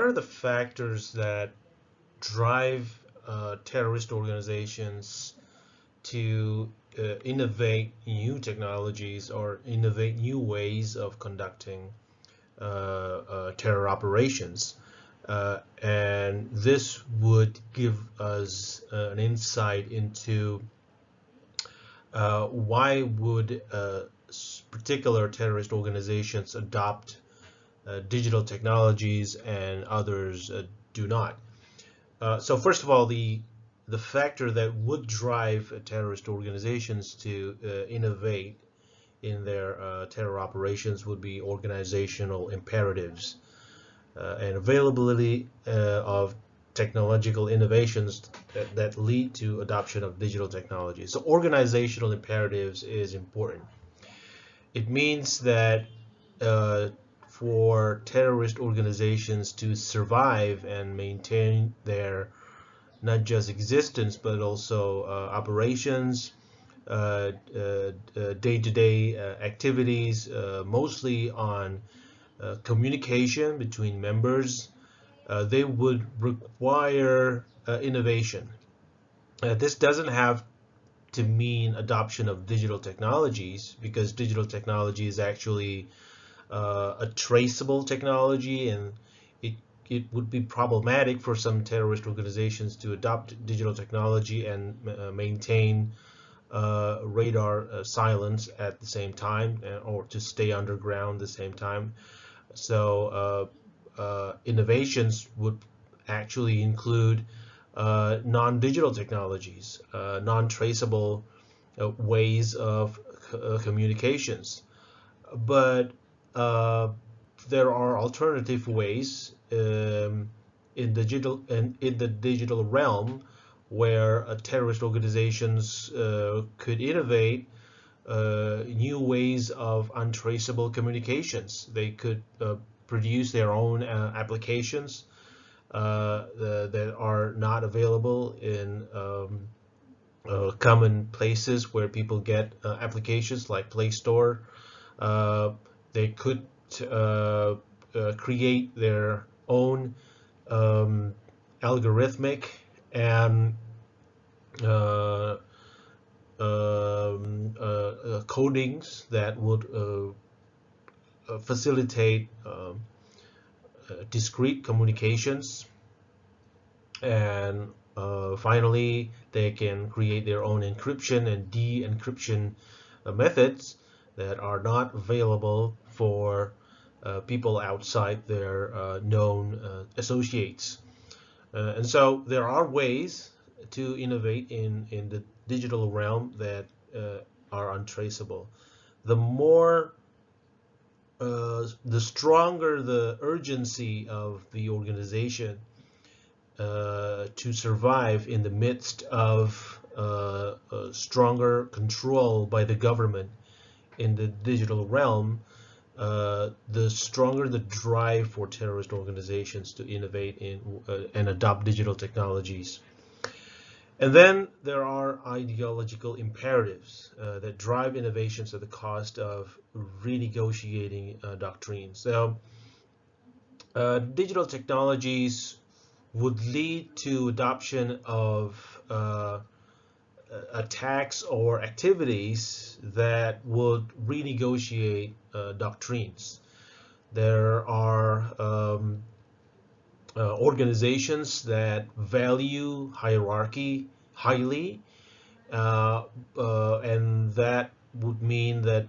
are the factors that drive terrorist organizations to innovate new technologies or innovate new ways of conducting terror operations? And this would give us an insight into why would particular terrorist organizations adopt digital technologies and others do not. So first of all, the factor that would drive terrorist organizations to innovate in their terror operations would be organizational imperatives and availability of technological innovations that lead to adoption of digital technology. So organizational imperatives is important. It means that for terrorist organizations to survive and maintain their not just existence but also operations, day-to-day activities, mostly on communication between members, they would require innovation. This doesn't have to mean adoption of digital technologies, because digital technology is actually a traceable technology, and it would be problematic for some terrorist organizations to adopt digital technology and maintain radar silence at the same time, or to stay underground at the same time. So innovations would actually include non-digital technologies, non-traceable ways of communications. But there are alternative ways in the digital realm where terrorist organizations could innovate new ways of untraceable communications. They could produce their own applications that are not available in common places where people get applications like Play Store. They could create their own algorithmic and codings that would facilitate discrete communications. And finally, they can create their own encryption and de-encryption methods that are not available for people outside their known associates. And so there are ways to innovate in the digital realm that are untraceable. The stronger the urgency of the organization to survive in the midst of stronger control by the government in the digital realm, the stronger the drive for terrorist organizations to innovate in and adopt digital technologies. And then there are ideological imperatives that drive innovations at the cost of renegotiating doctrines. So digital technologies would lead to adoption of attacks or activities that would renegotiate doctrines. There are organizations that value hierarchy highly, and that would mean that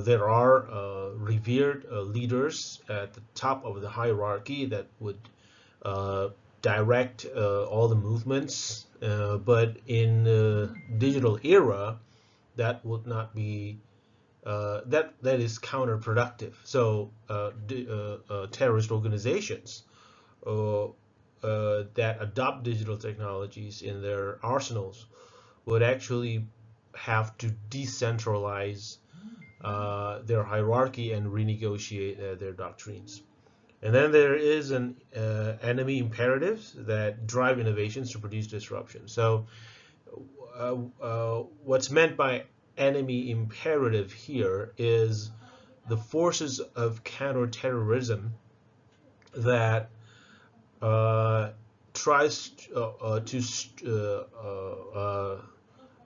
there are revered leaders at the top of the hierarchy that would direct all the movements, but in the digital era, that would not be that is counterproductive. So terrorist organizations that adopt digital technologies in their arsenals would actually have to decentralize their hierarchy and renegotiate their doctrines. And then there is an enemy imperatives that drive innovations to produce disruption. So what's meant by enemy imperative here is the forces of counterterrorism that tries to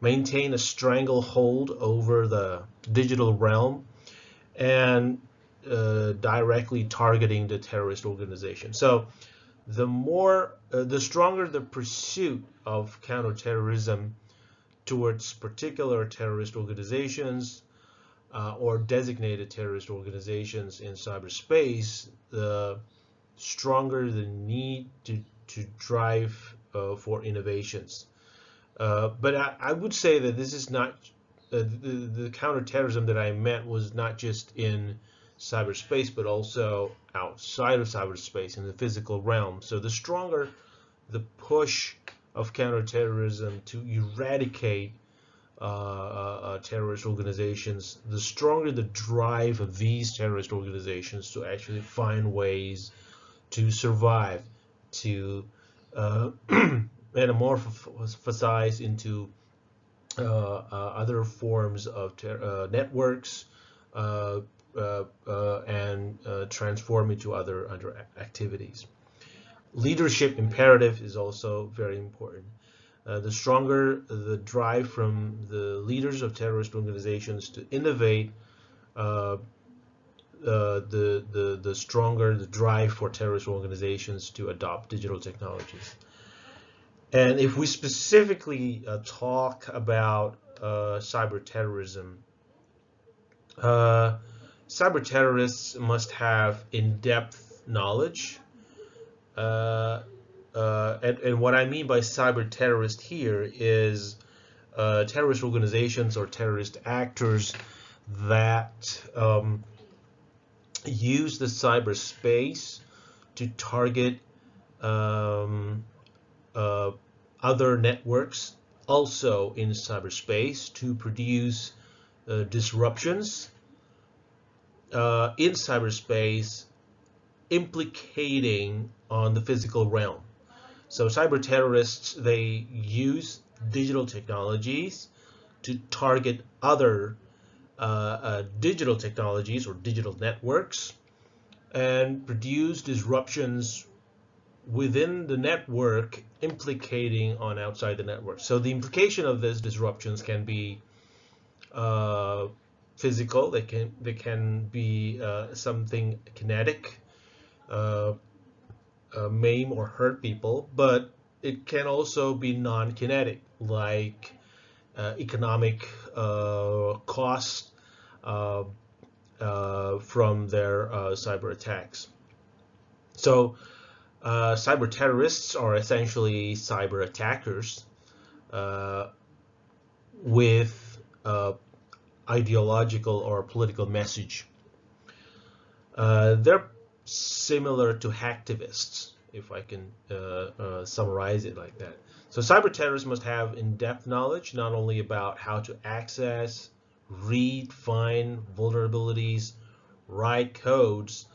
maintain a stranglehold over the digital realm and directly targeting the terrorist organization. So the stronger the pursuit of counterterrorism towards particular terrorist organizations or designated terrorist organizations in cyberspace, the stronger the need to drive for innovations. But I would say that this is not the counterterrorism that I meant was not just in cyberspace, but also outside of cyberspace in the physical realm. So the stronger the push of counterterrorism to eradicate terrorist organizations, the stronger the drive of these terrorist organizations to actually find ways to survive, to metamorphosize into other forms of networks and transform into other activities. Leadership imperative is also very important. The stronger the drive from the leaders of terrorist organizations to innovate, the stronger the drive for terrorist organizations to adopt digital technologies. And if we specifically talk about cyber terrorism, cyber terrorists must have in-depth knowledge. And what I mean by cyber terrorist here is terrorist organizations or terrorist actors that use the cyberspace to target other networks also in cyberspace to produce disruptions in cyberspace implicating on the physical realm. So cyber terrorists, they use digital technologies to target other digital technologies or digital networks and produce disruptions within the network implicating on outside the network. So the implication of these disruptions can be physical, they can be something kinetic, maim or hurt people, but it can also be non-kinetic, like economic cost from their cyber attacks. So cyber terrorists are essentially cyber attackers with ideological or political message. They're similar to hacktivists, if I can summarize it like that. So cyber terrorists must have in-depth knowledge, not only about how to access, read, find vulnerabilities, write codes,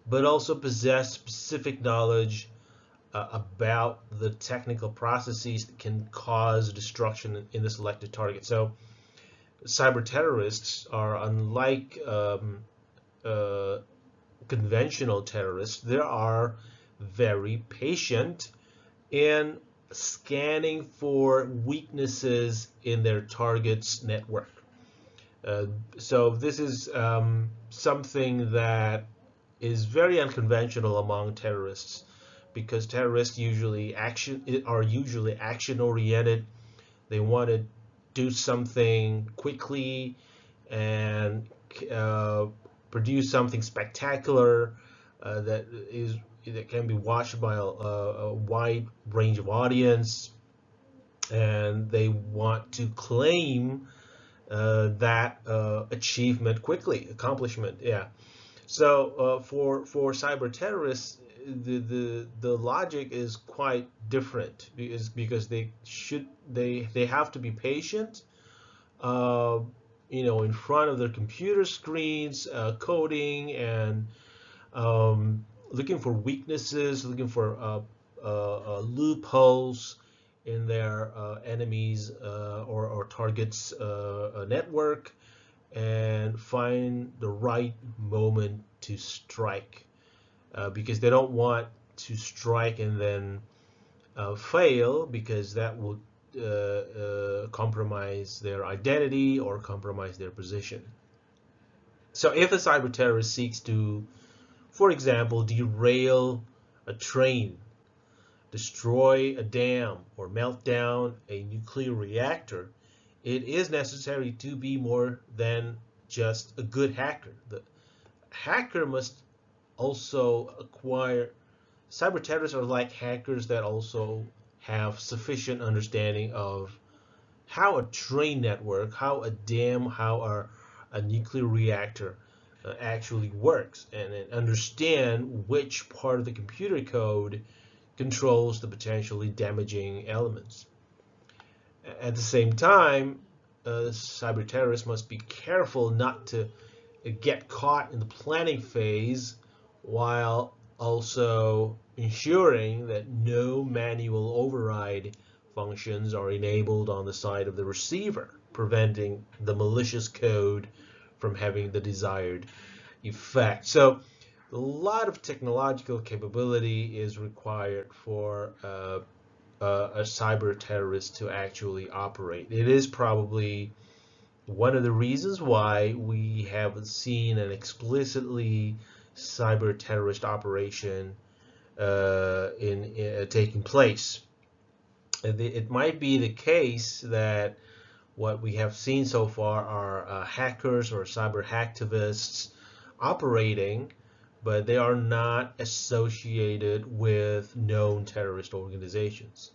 but also possess specific knowledge about the technical processes that can cause destruction in the selected target. So cyber terrorists are unlike conventional terrorists. They are very patient in scanning for weaknesses in their target's network. So this is something that is very unconventional among terrorists, because terrorists are usually action oriented. They want to do something quickly and produce something spectacular that can be watched by a wide range of audience, and they want to claim that achievement quickly, accomplishment. Yeah. So for cyber terrorists, the logic is quite different, because they have to be patient, in front of their computer screens, coding and looking for weaknesses, looking for loopholes in their enemies or targets network, and find the right moment to strike. because they don't want to strike and then fail, because that will compromise their identity or compromise their position. So if a cyber terrorist seeks to, for example, derail a train, destroy a dam, or melt down a nuclear reactor, it is necessary to be more than just a good hacker. The hacker must also acquire, cyber terrorists are like hackers that also have sufficient understanding of how a train network, how a dam, how a nuclear reactor actually works, and understand which part of the computer code controls the potentially damaging elements. At the same time, cyber terrorists must be careful not to get caught in the planning phase, while also ensuring that no manual override functions are enabled on the side of the receiver, preventing the malicious code from having the desired effect. So a lot of technological capability is required for a cyber terrorist to actually operate. It is probably one of the reasons why we haven't seen an explicitly cyber terrorist operation taking place. It might be the case that what we have seen so far are hackers or cyber hacktivists operating, but they are not associated with known terrorist organizations.